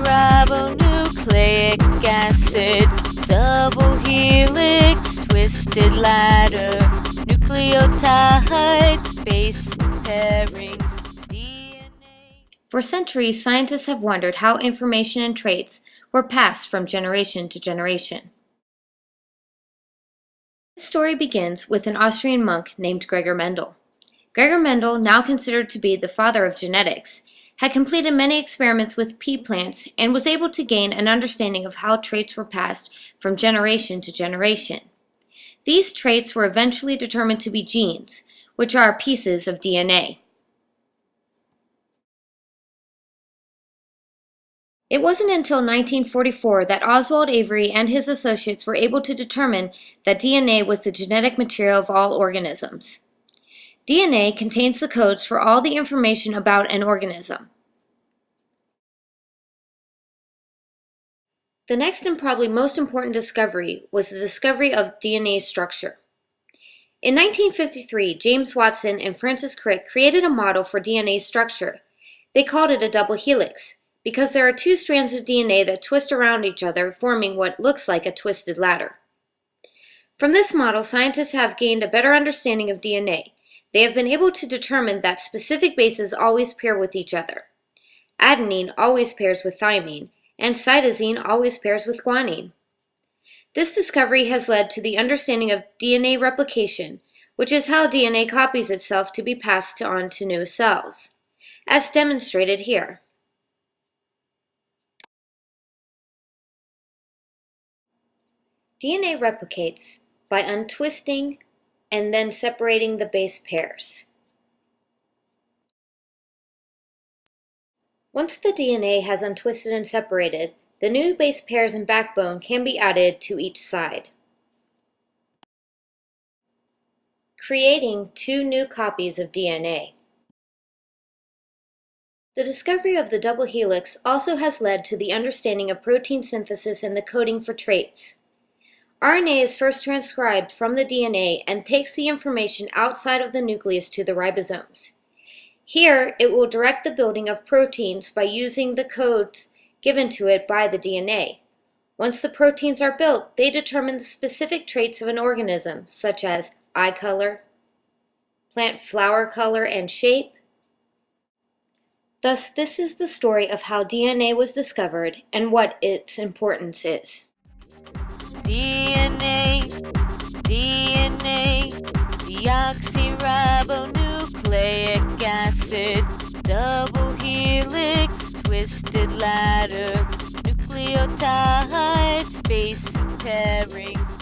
Deoxyribonucleic acid, double helix, twisted ladder, nucleotides, base pairings, DNA. For centuries, scientists have wondered how information and traits were passed from generation to generation. This story begins with an Austrian monk named Gregor Mendel. Gregor Mendel, now considered to be the father of genetics, had completed many experiments with pea plants and was able to gain an understanding of how traits were passed from generation to generation. These traits were eventually determined to be genes, which are pieces of DNA. It wasn't until 1944 that Oswald Avery and his associates were able to determine that DNA was the genetic material of all organisms. DNA contains the codes for all the information about an organism. The next and probably most important discovery was the discovery of DNA structure. In 1953, James Watson and Francis Crick created a model for DNA structure. They called it a double helix, because there are two strands of DNA that twist around each other, forming what looks like a twisted ladder. From this model, scientists have gained a better understanding of DNA. They have been able to determine that specific bases always pair with each other. Adenine always pairs with thymine, and cytosine always pairs with guanine. This discovery has led to the understanding of DNA replication, which is how DNA copies itself to be passed on to new cells, as demonstrated here. DNA replicates by untwisting and then separating the base pairs. Once the DNA has untwisted and separated, the new base pairs and backbone can be added to each side, creating two new copies of DNA. The discovery of the double helix also has led to the understanding of protein synthesis and the coding for traits. RNA is first transcribed from the DNA and takes the information outside of the nucleus to the ribosomes. Here, it will direct the building of proteins by using the codes given to it by the DNA. Once the proteins are built, they determine the specific traits of an organism, such as eye color, plant flower color and shape. Thus, this is the story of how DNA was discovered and what its importance is. DNA, deoxyribonucleic acid, double helix, twisted ladder, nucleotides, base pairings.